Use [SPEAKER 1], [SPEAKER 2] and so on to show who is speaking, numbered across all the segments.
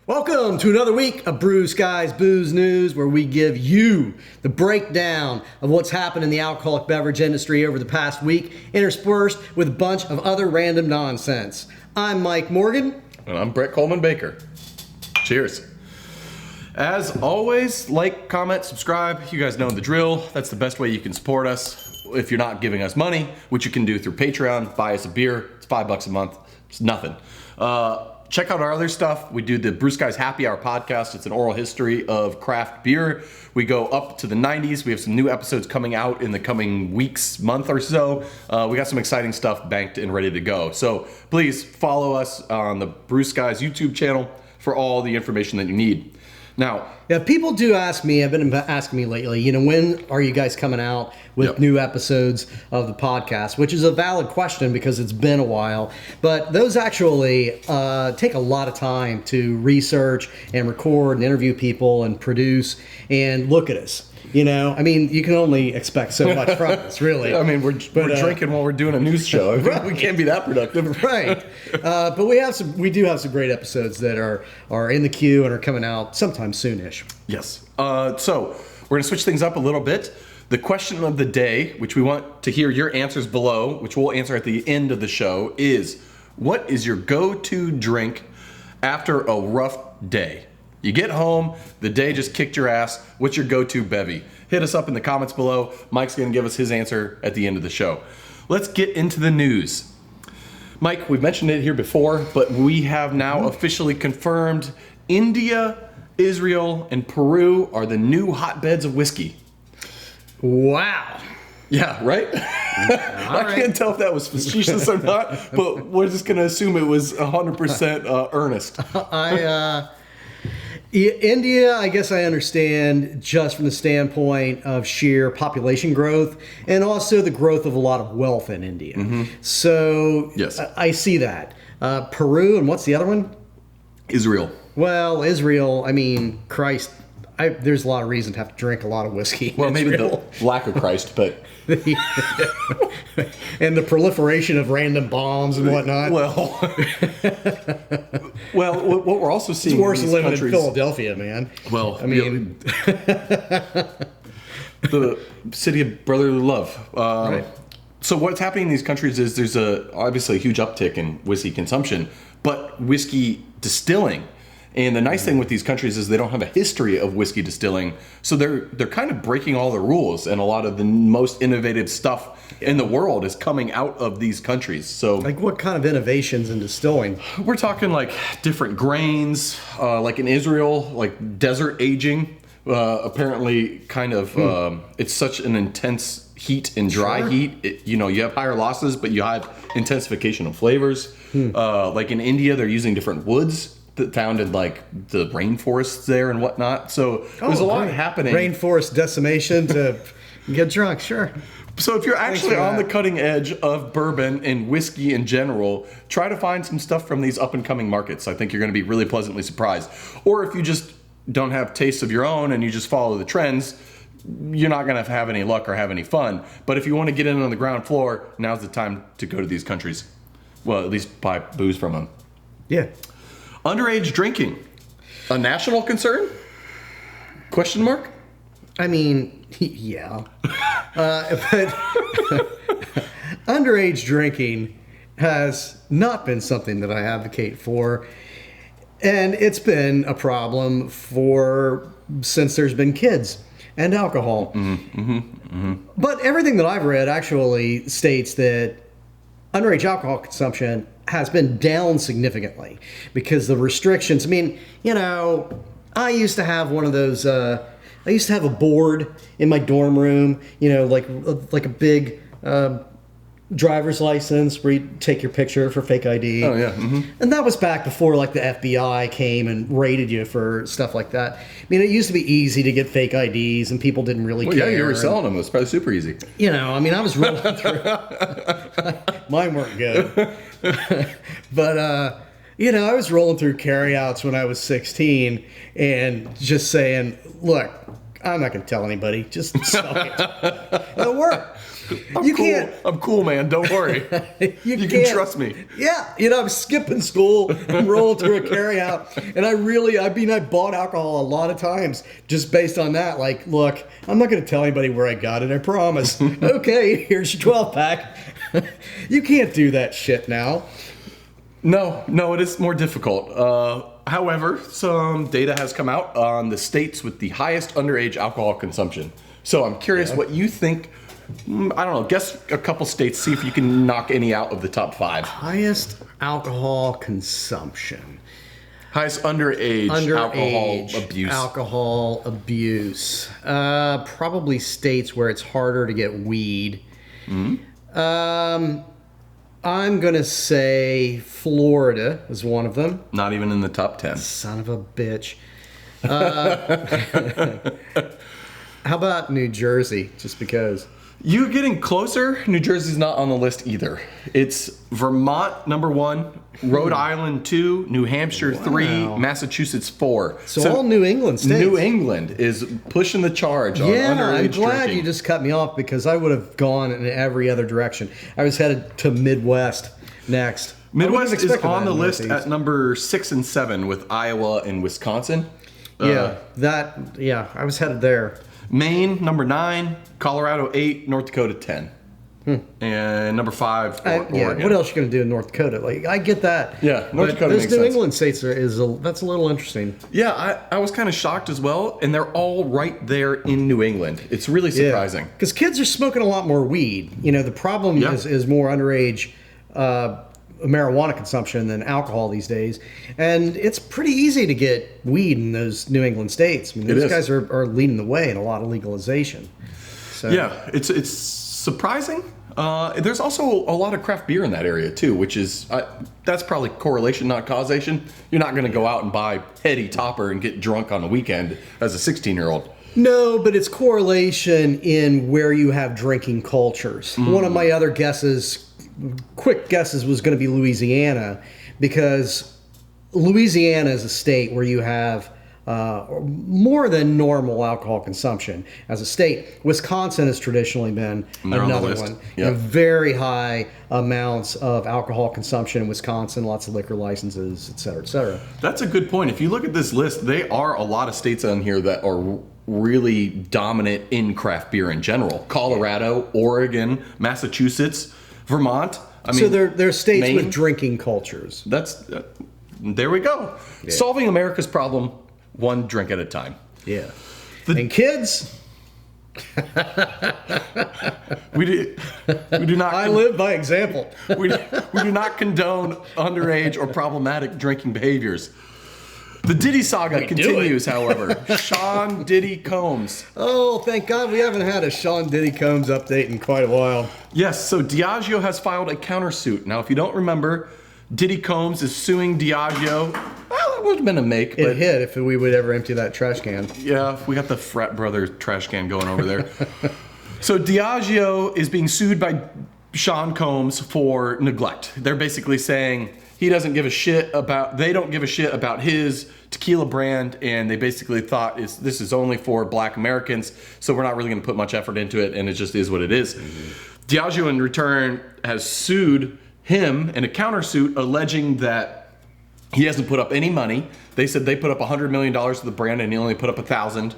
[SPEAKER 1] Welcome to another week of Brew Skies Booze News, where we give you the breakdown of what's happened in the alcoholic beverage industry over the past week, interspersed with a bunch of other random nonsense. I'm Mike Morgan.
[SPEAKER 2] And I'm Brett Coleman Baker. Cheers. As always, like, comment, subscribe. You guys know the drill. That's the best way you can support us. If you're not giving us money, which you can do through Patreon, buy us a beer. It's $5 a month. It's nothing. Check out our other stuff. We do the Brew Skies Happy Hour podcast. It's an oral history of craft beer. We go up to the 90s. We have some new episodes coming out in the coming weeks, month or so. We got some exciting stuff banked and ready to go. So please follow us on the Brew Skies YouTube channel for all the information that you need. Now,
[SPEAKER 1] yeah, people do ask me, have been asking me lately, when are you guys coming out with new episodes of the podcast? Which is a valid question because it's been a while. But those actually take a lot of time to research and record and interview people and produce and look at us. You can only expect so much from us, really.
[SPEAKER 2] We're drinking while we're doing a news show. Right. We can't be that productive.
[SPEAKER 1] Right. But we do have some great episodes that are in the queue and are coming out sometime soonish.
[SPEAKER 2] Yes. So we're going to switch things up a little bit. The question of the day, which we want to hear your answers below, which we'll answer at the end of the show, is what is your go-to drink after a rough day? You get home, the day just kicked your ass. What's your go-to bevy? Hit us up in the comments below. Mike's going to give us his answer at the end of the show. Let's get into the news. Mike, we've mentioned it here before, but we have now officially confirmed India, Israel, and Peru are the new hotbeds of whiskey.
[SPEAKER 1] Wow.
[SPEAKER 2] Yeah, right? I can't tell if that was facetious or not, but we're just going to assume it was 100% earnest.
[SPEAKER 1] India, I guess I understand just from the standpoint of sheer population growth and also the growth of a lot of wealth in India. Mm-hmm. So yes. I see that. Peru, and what's the other one?
[SPEAKER 2] Israel.
[SPEAKER 1] Well, Israel, Christ, there's a lot of reason to have to drink a lot of whiskey.
[SPEAKER 2] Well, maybe the lack of Christ, but...
[SPEAKER 1] and the proliferation of random bombs and whatnot.
[SPEAKER 2] Well, what we're also seeing
[SPEAKER 1] it's worse than living in Philadelphia, man.
[SPEAKER 2] Well, the city of brotherly love. Right. So what's happening in these countries is there's obviously a huge uptick in whiskey consumption, but whiskey distilling. And the nice thing with these countries is they don't have a history of whiskey distilling, so they're kind of breaking all the rules, and a lot of the most innovative stuff in the world is coming out of these countries. So,
[SPEAKER 1] like what kind of innovations in distilling?
[SPEAKER 2] We're talking like different grains, like in Israel, like desert aging. Apparently, kind of, it's such an intense heat and dry heat. You have higher losses, but you have intensification of flavors. Like in India, they're using different woods that found in like the rainforests there and whatnot. So there's a lot happening.
[SPEAKER 1] Rainforest decimation to get drunk, sure.
[SPEAKER 2] So if you're actually on the cutting edge of bourbon and whiskey in general, try to find some stuff from these up and coming markets. I think you're going to be really pleasantly surprised. Or if you just don't have tastes of your own and you just follow the trends, you're not going to have any luck or have any fun. But if you want to get in on the ground floor, now's the time to go to these countries. Well, at least buy booze from them.
[SPEAKER 1] Yeah.
[SPEAKER 2] Underage drinking, a national concern? Question mark?
[SPEAKER 1] Yeah. But underage drinking has not been something that I advocate for. And it's been a problem since there's been kids and alcohol. But everything that I've read actually states that underage alcohol consumption has been down significantly because the restrictions. I used to have one of those. I used to have a board in my dorm room. Like a big driver's license where you take your picture for fake ID.
[SPEAKER 2] Oh yeah. Mm-hmm.
[SPEAKER 1] And that was back before like the FBI came and raided you for stuff like that. It used to be easy to get fake IDs and people didn't really care.
[SPEAKER 2] Yeah, you were selling them. It was probably super easy.
[SPEAKER 1] I was rolling through. Mine weren't good. But, I was rolling through carryouts when I was 16 and just saying, look, I'm not going to tell anybody. Just suck it. It'll work.
[SPEAKER 2] I'm cool, man. Don't worry. you can trust me.
[SPEAKER 1] Yeah. I'm skipping school and rolling through a carryout. And I bought alcohol a lot of times just based on that. Like, look, I'm not going to tell anybody where I got it. I promise. Okay, here's your 12-pack. You can't do that shit now.
[SPEAKER 2] No, it is more difficult. However, some data has come out on the states with the highest underage alcohol consumption. So I'm curious what you think. I don't know, guess a couple states, see if you can knock any out of the top 5.
[SPEAKER 1] Highest alcohol consumption.
[SPEAKER 2] Highest underage alcohol abuse.
[SPEAKER 1] Probably states where it's harder to get weed. I'm going to say Florida is one of them.
[SPEAKER 2] Not even in the top 10.
[SPEAKER 1] Son of a bitch. How about New Jersey, just because?
[SPEAKER 2] You're getting closer. New Jersey's not on the list either. It's Vermont, number 1, Rhode Island, 2, New Hampshire, 3, Massachusetts, 4.
[SPEAKER 1] So all New England states.
[SPEAKER 2] New England is pushing the charge on underage
[SPEAKER 1] I'm glad
[SPEAKER 2] drinking.
[SPEAKER 1] You just cut me off because I would have gone in every other direction. I was headed to Midwest next.
[SPEAKER 2] Midwest is on the list at number 6 and 7 with Iowa and Wisconsin.
[SPEAKER 1] I was headed there.
[SPEAKER 2] Maine, number 9, Colorado, 8, North Dakota, 10. And number 5, Oregon.
[SPEAKER 1] What else are you going to do in North Dakota? Like, I get that.
[SPEAKER 2] Yeah, North Dakota makes sense.
[SPEAKER 1] Those New England states that's a little interesting.
[SPEAKER 2] Yeah, I was kind of shocked as well, and they're all right there in New England. It's really surprising.
[SPEAKER 1] Because kids are smoking a lot more weed. The problem is more underage marijuana consumption than alcohol these days, and it's pretty easy to get weed in those New England states. I mean, those guys are leading the way in a lot of legalization. So.
[SPEAKER 2] Yeah, it's surprising. There's also a lot of craft beer in that area too, which is that's probably correlation, not causation. You're not going to go out and buy Heady Topper and get drunk on a weekend as a 16-year-old.
[SPEAKER 1] No, but it's correlation in where you have drinking cultures. One of my other quick guesses was going to be Louisiana, because Louisiana is a state where you have more than normal alcohol consumption as a state. Wisconsin has traditionally been another one.
[SPEAKER 2] Yep.
[SPEAKER 1] Very high amounts of alcohol consumption in Wisconsin, lots of liquor licenses, et cetera, et cetera.
[SPEAKER 2] That's a good point. If you look at this list, there are a lot of states on here that are really dominant in craft beer in general. Colorado, Oregon, Massachusetts, Vermont.
[SPEAKER 1] So they're states
[SPEAKER 2] Maine.
[SPEAKER 1] with drinking cultures.
[SPEAKER 2] There we go. Yeah. Solving America's problem one drink at a time.
[SPEAKER 1] Yeah. And kids,
[SPEAKER 2] we do not.
[SPEAKER 1] I live by example.
[SPEAKER 2] we do not condone underage or problematic drinking behaviors. The Diddy saga continues, however. Sean Diddy Combs.
[SPEAKER 1] Oh, thank God we haven't had a Sean Diddy Combs update in quite a while.
[SPEAKER 2] Yes, so Diageo has filed a countersuit. Now, if you don't remember, Diddy Combs is suing Diageo. Well, that would have been a make.
[SPEAKER 1] It hit if we would ever empty that trash can.
[SPEAKER 2] Yeah, we got the frat brother trash can going over there. So Diageo is being sued by Sean Combs for neglect. They're basically saying they don't give a shit about his tequila brand, and they basically thought this is only for Black Americans, so we're not really going to put much effort into it, and it just is what it is. Mm-hmm. Diageo, in return, has sued him in a countersuit alleging that he hasn't put up any money. They said they put up $100 million to the brand, and he only put up $1,000.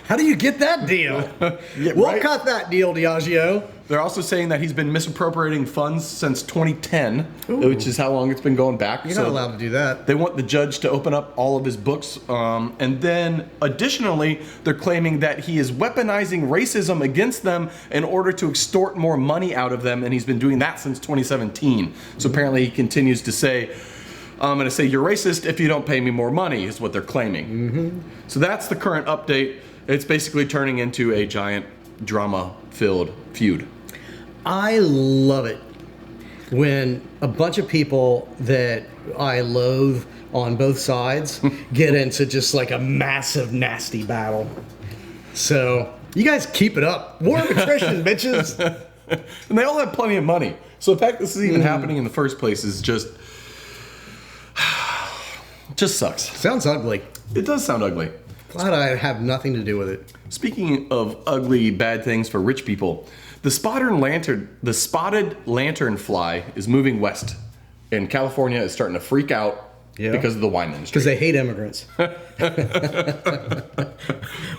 [SPEAKER 1] How do you get that deal? We'll cut that deal, Diageo.
[SPEAKER 2] They're also saying that he's been misappropriating funds since 2010, which is how long it's been going back.
[SPEAKER 1] You're not allowed to do that.
[SPEAKER 2] They want the judge to open up all of his books. And then, additionally, they're claiming that he is weaponizing racism against them in order to extort more money out of them, and he's been doing that since 2017. So apparently he continues to say, I'm going to say you're racist if you don't pay me more money, is what they're claiming. Mm-hmm. So that's the current update. It's basically turning into a giant drama-filled feud.
[SPEAKER 1] I love it when a bunch of people that I loathe on both sides get into just like a massive, nasty battle. So you guys keep it up. War of attrition, bitches.
[SPEAKER 2] And they all have plenty of money. So the fact this is even happening in the first place is just sucks.
[SPEAKER 1] Sounds ugly.
[SPEAKER 2] It does sound ugly.
[SPEAKER 1] Glad I have nothing to do with it.
[SPEAKER 2] Speaking of ugly, bad things for rich people, the spotted lanternfly is moving west, and California is starting to freak out because of the wine industry.
[SPEAKER 1] Because they hate immigrants.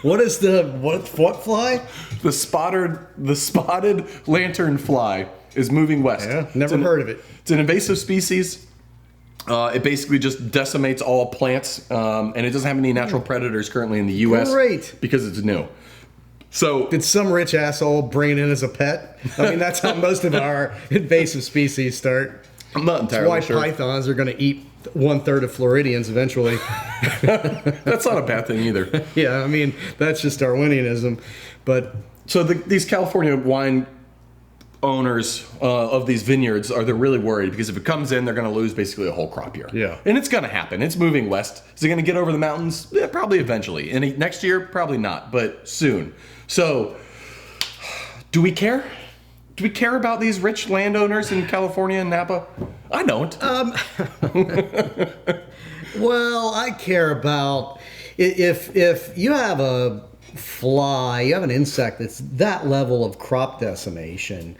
[SPEAKER 1] What fly?
[SPEAKER 2] The spotted lanternfly is moving west.
[SPEAKER 1] Yeah, never heard of it.
[SPEAKER 2] It's an invasive species. It basically just decimates all plants, and it doesn't have any natural predators currently in the U.S.
[SPEAKER 1] Great.
[SPEAKER 2] Because it's new. So
[SPEAKER 1] did some rich asshole bring it in as a pet? I mean, that's how most of our invasive species start.
[SPEAKER 2] I'm not entirely sure.
[SPEAKER 1] White pythons are going to eat 1/3 of Floridians eventually.
[SPEAKER 2] That's not a bad thing either.
[SPEAKER 1] Yeah, I mean, that's just Darwinianism. But
[SPEAKER 2] so these California wine owners of these vineyards they're really worried because if it comes in, they're going to lose basically a whole crop year.
[SPEAKER 1] Yeah.
[SPEAKER 2] And it's going to happen. It's moving west. Is it going to get over the mountains? Yeah, probably eventually. And next year, probably not, but soon. So, do we care? Do we care about these rich landowners in California and Napa? I don't.
[SPEAKER 1] Well, I care about if you have a fly, you have an insect that's that level of crop decimation,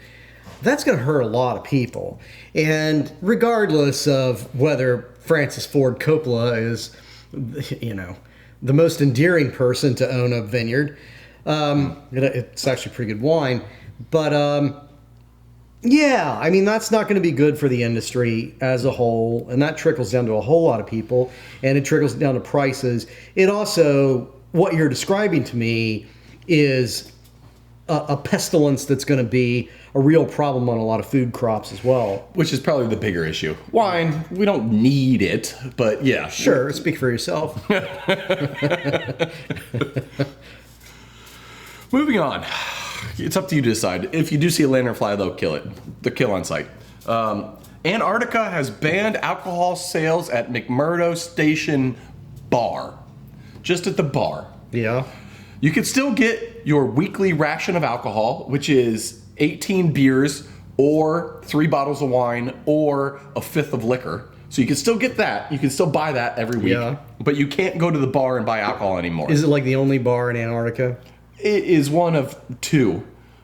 [SPEAKER 1] that's going to hurt a lot of people. And regardless of whether Francis Ford Coppola is, the most endearing person to own a vineyard, it's actually pretty good wine. But yeah, I mean, that's not going to be good for the industry as a whole, and that trickles down to a whole lot of people, and it trickles down to prices. It also, what you're describing to me is a pestilence that's going to be a real problem on a lot of food crops as well.
[SPEAKER 2] Which is probably the bigger issue. Wine, we don't need it, but yeah.
[SPEAKER 1] Sure, speak for yourself.
[SPEAKER 2] Moving on. It's up to you to decide. If you do see a lanternfly, though, kill it. The kill on sight. Antarctica has banned alcohol sales at McMurdo Station bar. Just at the bar.
[SPEAKER 1] Yeah.
[SPEAKER 2] You can still get your weekly ration of alcohol, which is 18 beers or 3 bottles of wine or a fifth of liquor. So you can still get that. You can still buy that every week.
[SPEAKER 1] Yeah.
[SPEAKER 2] But you can't go to the bar and buy alcohol anymore.
[SPEAKER 1] Is it like the only bar in Antarctica?
[SPEAKER 2] It is one of 2.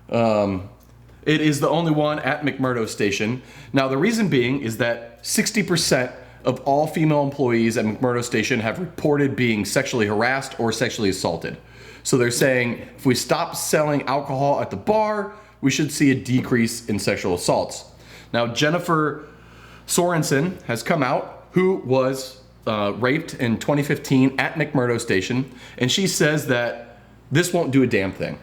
[SPEAKER 2] It is the only one at McMurdo Station. Now, the reason being is that 60% of all female employees at McMurdo Station have reported being sexually harassed or sexually assaulted. So they're saying if we stop selling alcohol at the bar, we should see a decrease in sexual assaults. Now, Jennifer Sorensen has come out, who was raped in 2015 at McMurdo Station, and she says that this won't do a damn thing.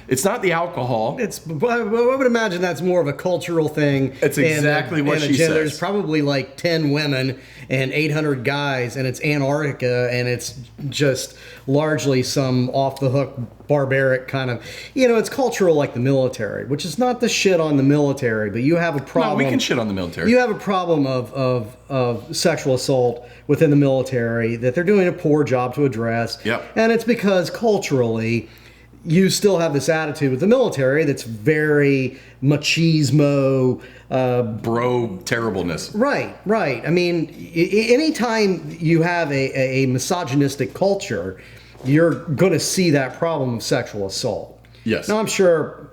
[SPEAKER 2] It's not the alcohol.
[SPEAKER 1] I would imagine that's more of a cultural thing.
[SPEAKER 2] It's exactly what she says.
[SPEAKER 1] There's probably like 10 women and 800 guys, and it's Antarctica, and it's just largely some off-the-hook, barbaric kind of... it's cultural like the military, which is not the shit on the military, but you have a problem...
[SPEAKER 2] No, we can shit on the military.
[SPEAKER 1] You have a problem of sexual assault within the military that they're doing a poor job to address.
[SPEAKER 2] Yep.
[SPEAKER 1] And it's because culturally... you still have this attitude with the military that's very machismo.
[SPEAKER 2] Bro terribleness.
[SPEAKER 1] Right. I mean, anytime you have a misogynistic culture, you're going to see that problem of sexual assault.
[SPEAKER 2] Yes.
[SPEAKER 1] Now, I'm sure,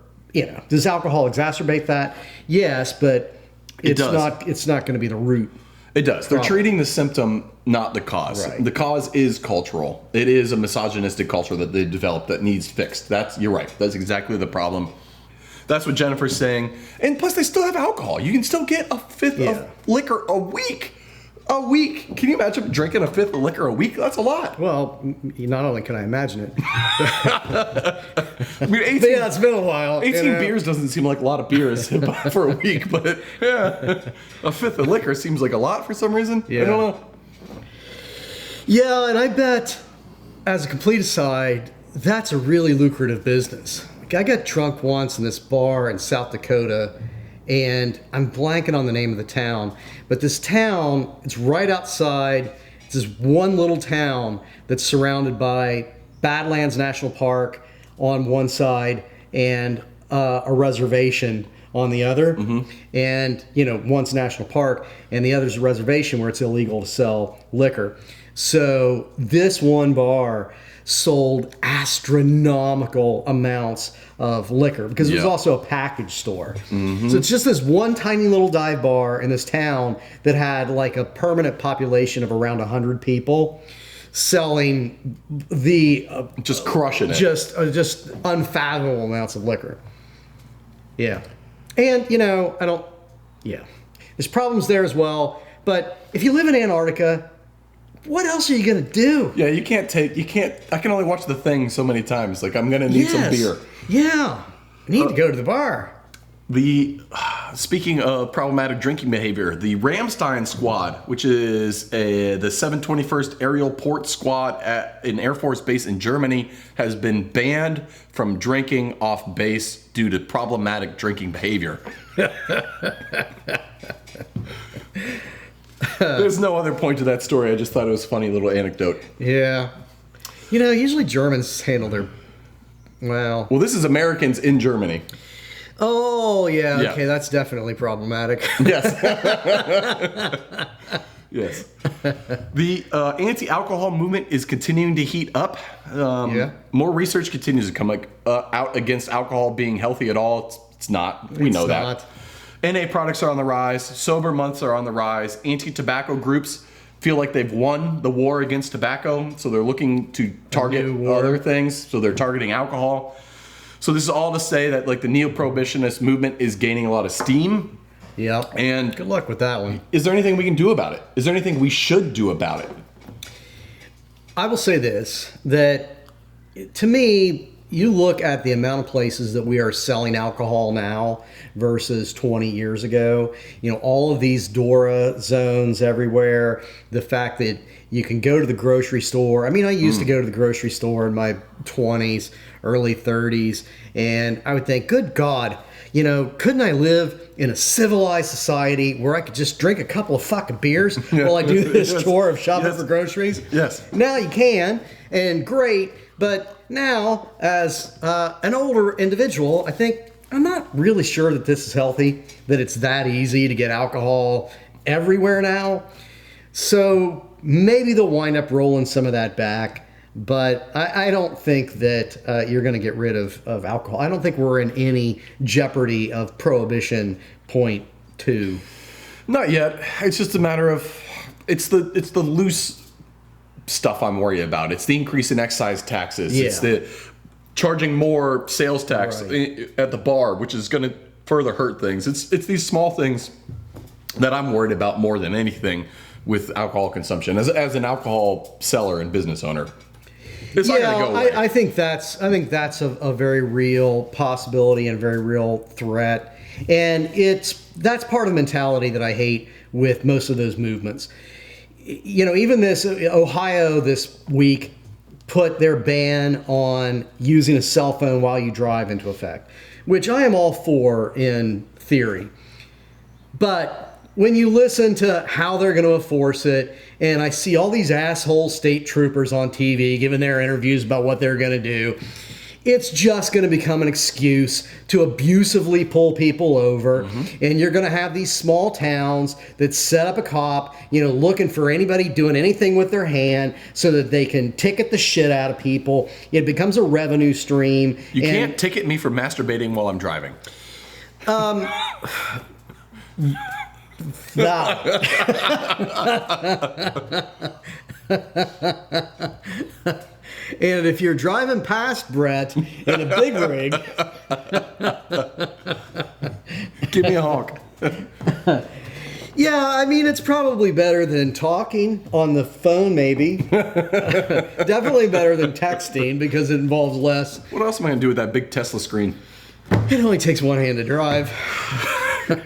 [SPEAKER 1] does alcohol exacerbate that? Yes, but it's not going to be the root.
[SPEAKER 2] It does. They're treating the symptom, not the cause.
[SPEAKER 1] Right.
[SPEAKER 2] The cause is cultural. It is a misogynistic culture that they developed that needs fixed. You're right. That's exactly the problem. That's what Jennifer's saying. And plus, they still have alcohol. You can still get a fifth of liquor a week. A week. Can you imagine drinking a fifth of liquor a week? That's a lot.
[SPEAKER 1] Well, not only can I imagine it.
[SPEAKER 2] I mean, 18,
[SPEAKER 1] it's been a while.
[SPEAKER 2] 18 beers doesn't seem like a lot of beers for a week, but yeah, a fifth of liquor seems like a lot for some reason.
[SPEAKER 1] Yeah.
[SPEAKER 2] I don't know.
[SPEAKER 1] Yeah, and I bet, as a complete aside, that's a really lucrative business. I got drunk once in this bar in South Dakota, and I'm blanking on the name of the town, but this town, it's right outside, it's this one little town that's surrounded by Badlands National Park on one side and a reservation on the other. Mm-hmm. And, one's national park and the other's a reservation where it's illegal to sell liquor. So this one bar sold astronomical amounts of liquor because it was also a package store. So it's just this one tiny little dive bar in this town that had like a permanent population of around 100 people selling the
[SPEAKER 2] just crushing it,
[SPEAKER 1] just unfathomable amounts of liquor. Yeah, and there's problems there as well. But if you live in Antarctica, what else are you gonna do?
[SPEAKER 2] Yeah, you can't. I can only watch The Thing so many times. Like, I'm gonna need some beer.
[SPEAKER 1] Yeah, need to go to the bar.
[SPEAKER 2] Speaking of problematic drinking behavior, the Ramstein squad, which is the 721st Aerial Port Squad at an Air Force base in Germany, has been banned from drinking off base due to problematic drinking behavior. There's no other point to that story. I just thought it was a funny little anecdote.
[SPEAKER 1] Yeah. Usually Germans handle their... Well,
[SPEAKER 2] this is Americans in Germany.
[SPEAKER 1] Oh, yeah. Okay, that's definitely problematic.
[SPEAKER 2] Yes. Yes. The anti-alcohol movement is continuing to heat up. More research continues to come out against alcohol being healthy at all. It's not. We know that. NA products are on the rise. Sober months are on the rise. Anti-tobacco groups feel like they've won the war against tobacco, so they're looking to target other things. So they're targeting alcohol. So this is all to say that like the Neo-Prohibitionist movement is gaining a lot of steam.
[SPEAKER 1] Yep.
[SPEAKER 2] And
[SPEAKER 1] good luck with that one.
[SPEAKER 2] Is there anything we can do about it? Is there anything we should do about it?
[SPEAKER 1] I will say this, that to me, you look at the amount of places that we are selling alcohol now versus 20 years ago. All of these DORA zones everywhere. The fact that you can go to the grocery store. I mean, I used to go to the grocery store in my 20s, early 30s, and I would think, good God, couldn't I live in a civilized society where I could just drink a couple of fucking beers while I do this chore of shopping for groceries?
[SPEAKER 2] Yes.
[SPEAKER 1] Now you can, and great, but now, as an older individual, I think I'm not really sure that this is healthy, that it's that easy to get alcohol everywhere now. So maybe they'll wind up rolling some of that back, but I don't think that you're going to get rid of alcohol. I don't think we're in any jeopardy of Prohibition point 2.
[SPEAKER 2] Not yet. It's just a matter of it's the loose stuff I'm worried about. It's the increase in excise taxes.
[SPEAKER 1] Yeah.
[SPEAKER 2] It's the charging more sales tax at the bar, which is going to further hurt things. It's these small things that I'm worried about more than anything with alcohol consumption. As an alcohol seller and business owner, it's not going to go away.
[SPEAKER 1] I think that's a very real possibility and a very real threat, and that's part of the mentality that I hate with most of those movements. Even this Ohio this week put their ban on using a cell phone while you drive into effect, which I am all for in theory. But when you listen to how they're going to enforce it, and I see all these asshole state troopers on TV giving their interviews about what they're going to do, it's just going to become an excuse to abusively pull people over. And you're going to have these small towns that set up a cop, looking for anybody doing anything with their hand so that they can ticket the shit out of people. It becomes a revenue stream.
[SPEAKER 2] You can't ticket me for masturbating while I'm driving.
[SPEAKER 1] And if you're driving past Brett in a big rig,
[SPEAKER 2] give me a honk.
[SPEAKER 1] Yeah, I mean, it's probably better than talking on the phone, maybe. Definitely better than texting because it involves less.
[SPEAKER 2] What else am I going to do with that big Tesla screen?
[SPEAKER 1] It only takes one hand to drive. So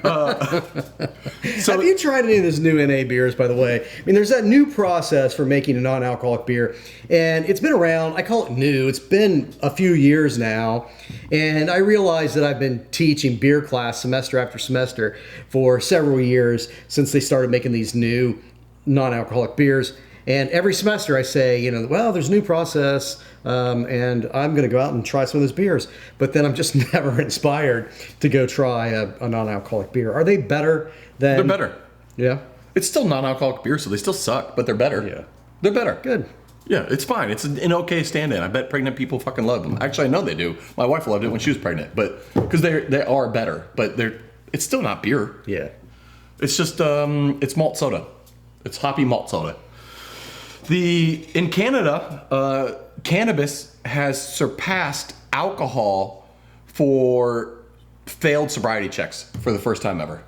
[SPEAKER 1] have you tried any of those new NA beers, by the way? I mean, there's that new process for making a non-alcoholic beer, and it's been around. I call it new. It's been a few years now, and I realize that I've been teaching beer class semester after semester for several years since they started making these new non-alcoholic beers. And every semester I say, well, there's a new process, and I'm going to go out and try some of those beers. But then I'm just never inspired to go try a non-alcoholic beer. Are they better than...
[SPEAKER 2] They're better.
[SPEAKER 1] Yeah?
[SPEAKER 2] It's still non-alcoholic beer, so they still suck, but they're better.
[SPEAKER 1] Yeah.
[SPEAKER 2] They're better.
[SPEAKER 1] Good.
[SPEAKER 2] Yeah, it's fine. It's an okay stand-in. I bet pregnant people fucking love them. Actually, I know they do. My wife loved it when she was pregnant, but because they are better, but it's still not beer.
[SPEAKER 1] Yeah.
[SPEAKER 2] It's just it's malt soda. It's hoppy malt soda. In Canada, cannabis has surpassed alcohol for failed sobriety checks for the first time ever.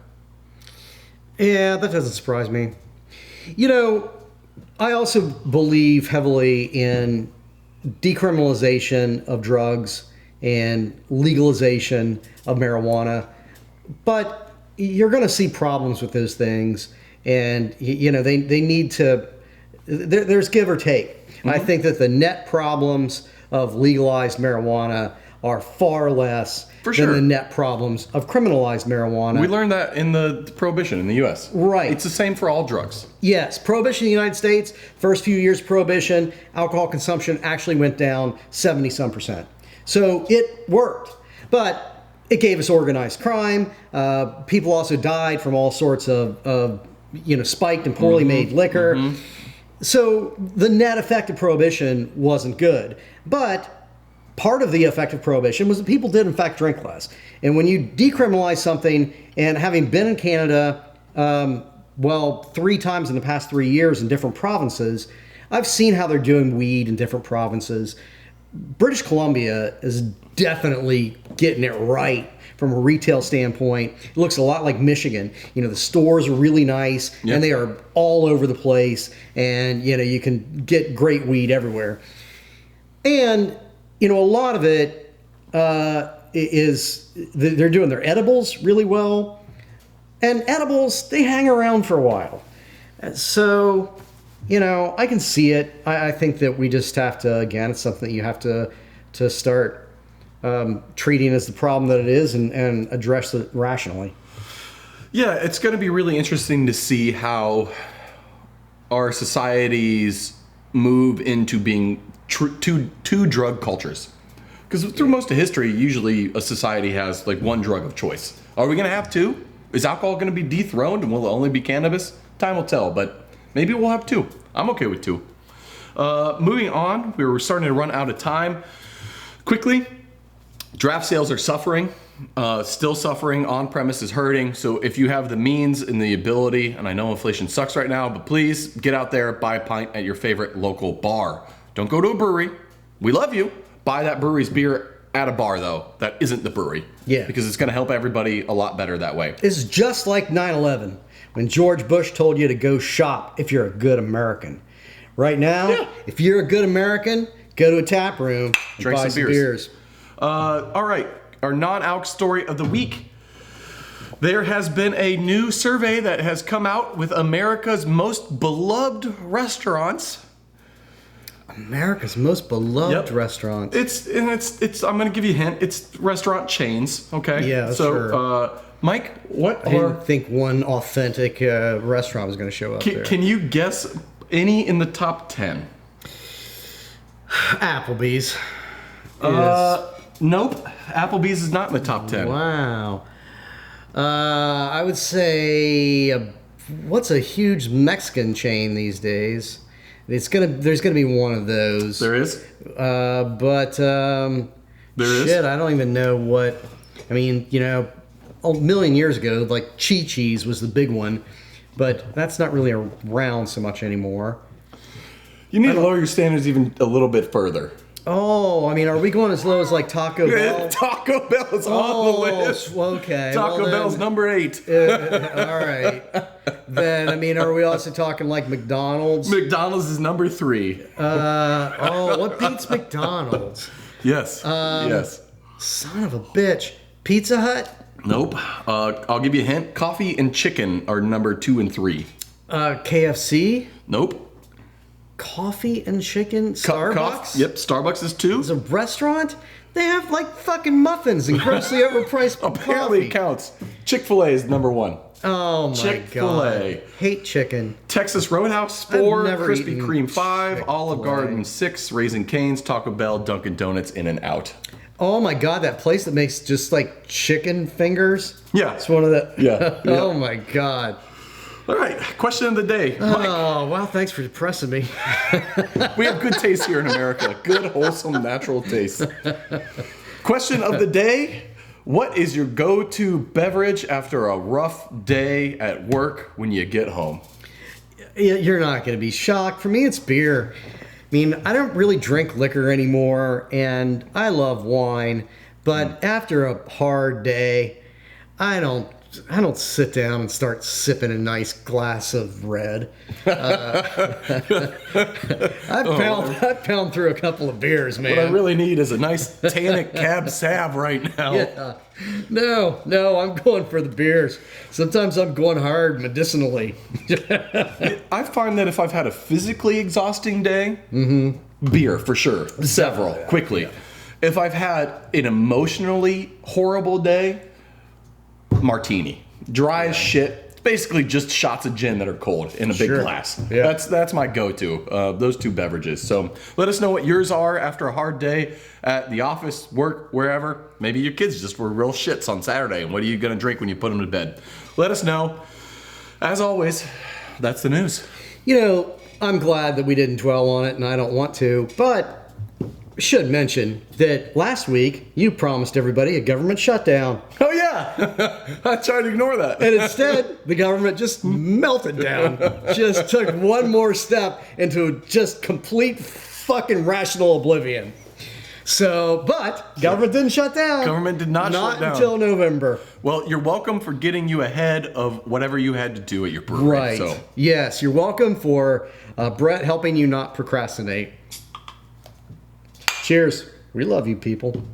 [SPEAKER 1] Yeah, that doesn't surprise me. You know, I also believe heavily in decriminalization of drugs and legalization of marijuana, but you're going to see problems with those things, and you know they need to. There's give or take. Mm-hmm. I think that the net problems of legalized marijuana are far less than the net problems of criminalized marijuana.
[SPEAKER 2] We learned that in the Prohibition in the U.S.
[SPEAKER 1] Right.
[SPEAKER 2] It's the same for all drugs.
[SPEAKER 1] Yes. Prohibition in the United States, first few years of Prohibition, alcohol consumption actually went down 70-some%. So it worked. But it gave us organized crime. People also died from all sorts of spiked and poorly made liquor. Mm-hmm. So the net effect of Prohibition wasn't good. But part of the effect of Prohibition was that people did, in fact, drink less. And when you decriminalize something, and having been in Canada, 3 times in the past 3 years in different provinces, I've seen how they're doing weed in different provinces. British Columbia is definitely getting it right from a retail standpoint. It looks a lot like Michigan. You know, the stores are really nice, and they are all over the place, and, you know, you can get great weed everywhere. And you know, a lot of it is they're doing their edibles really well. And edibles, they hang around for a while. So, you know, I can see it. I think that we just have to, again, it's something that you have to start treating as the problem that it is and address it rationally.
[SPEAKER 2] Yeah, it's going to be really interesting to see how our societies move into being two drug cultures, because through most of history, usually a society has like one drug of choice. Are we going to have two? Is alcohol going to be dethroned, and will it only be cannabis? Time will tell, but maybe we'll have two. I'm okay with two. Moving on, we were starting to run out of time. Quickly, draft sales are suffering, still suffering. On-premise is hurting. So if you have the means and the ability, and I know inflation sucks right now, but please get out there, buy a pint at your favorite local bar. Don't go to a brewery. We love you. Buy that brewery's beer at a bar, though. That isn't the brewery. Yeah. Because it's going to help everybody a lot better that way.
[SPEAKER 1] It's just like 9/11, when George Bush told you to go shop if you're a good American. Right now, if you're a good American, go to a tap room and
[SPEAKER 2] drink
[SPEAKER 1] buy some beers.
[SPEAKER 2] All right. Our non-alc story of the week. There has been a new survey that has come out with America's most beloved restaurants.
[SPEAKER 1] America's most beloved restaurant.
[SPEAKER 2] It's I'm going to give you a hint. It's restaurant chains, okay?
[SPEAKER 1] Yeah, sure.
[SPEAKER 2] Mike, what
[SPEAKER 1] I didn't think one authentic restaurant was going to show up there.
[SPEAKER 2] Can you guess any in the top 10?
[SPEAKER 1] Applebee's.
[SPEAKER 2] Nope. Applebee's is not in the top 10.
[SPEAKER 1] Wow. I would say what's a huge Mexican chain these days? There's gonna be one of those.
[SPEAKER 2] There is.
[SPEAKER 1] There is. Shit, I don't even know what. I mean, you know, a million years ago, like Chi-Chi's was the big one, but that's not really around so much anymore.
[SPEAKER 2] You need to lower your standards even a little bit further.
[SPEAKER 1] Oh, I mean, are we going as low as like Taco Bell?
[SPEAKER 2] Taco Bell is on the list.
[SPEAKER 1] Okay.
[SPEAKER 2] Taco Bell's number 8.
[SPEAKER 1] All right. Then, I mean, are we also talking like McDonald's?
[SPEAKER 2] McDonald's is number 3.
[SPEAKER 1] What beats McDonald's?
[SPEAKER 2] Yes. Yes.
[SPEAKER 1] Son of a bitch. Pizza Hut?
[SPEAKER 2] Nope. I'll give you a hint. Coffee and chicken are number 2 and 3.
[SPEAKER 1] KFC?
[SPEAKER 2] Nope.
[SPEAKER 1] Coffee and chicken? Starbucks?
[SPEAKER 2] Yep, Starbucks is 2.
[SPEAKER 1] It's a restaurant? They have like fucking muffins and grossly overpriced
[SPEAKER 2] Apparently
[SPEAKER 1] coffee.
[SPEAKER 2] It counts. Chick-fil-A is number 1.
[SPEAKER 1] Oh my
[SPEAKER 2] Chick-fil-A.
[SPEAKER 1] God. Hate chicken.
[SPEAKER 2] Texas Roadhouse 4, Krispy Kreme 5, Olive Garden 6, Raising Cane's, Taco Bell, Dunkin' Donuts, In-N-Out.
[SPEAKER 1] Oh my God, that place that makes just like chicken fingers?
[SPEAKER 2] Yeah.
[SPEAKER 1] It's one of the...
[SPEAKER 2] Yeah.
[SPEAKER 1] Oh my God.
[SPEAKER 2] All right, question of the day. Mike,
[SPEAKER 1] Oh, wow, thanks for depressing me.
[SPEAKER 2] we have good taste here in America. Good, wholesome, natural taste. Question of the day. What is your go-to beverage after a rough day at work when you get home?
[SPEAKER 1] You're not going to be shocked. For me, it's beer. I mean, I don't really drink liquor anymore, and I love wine. But after a hard day, I don't sit down and start sipping a nice glass of red. I'd pound through a couple of beers, man.
[SPEAKER 2] What I really need is a nice tannic cab sav right now.
[SPEAKER 1] Yeah. No, I'm going for the beers. Sometimes I'm going hard medicinally.
[SPEAKER 2] I find that if I've had a physically exhausting day, beer for sure. Several, quickly. Yeah. If I've had an emotionally horrible day, martini. Dry as shit. It's basically just shots of gin that are cold in a big glass. Yeah. That's my go-to, those two beverages. So let us know what yours are after a hard day at the office, work, wherever. Maybe your kids just were real shits on Saturday, and what are you going to drink when you put them to bed? Let us know. As always, that's the news.
[SPEAKER 1] You know, I'm glad that we didn't dwell on it, and I don't want to, but should mention that last week you promised everybody a government shutdown.
[SPEAKER 2] Oh yeah, I tried to ignore that.
[SPEAKER 1] And instead, the government just melted down. Just took one more step into just complete fucking rational oblivion. So, but government didn't shut down.
[SPEAKER 2] Government did not shut down.
[SPEAKER 1] Not until November.
[SPEAKER 2] Well, you're welcome for getting you ahead of whatever you had to do at your brewery.
[SPEAKER 1] Right.
[SPEAKER 2] So.
[SPEAKER 1] Yes, you're welcome for Brett helping you not procrastinate. Cheers. We love you, people.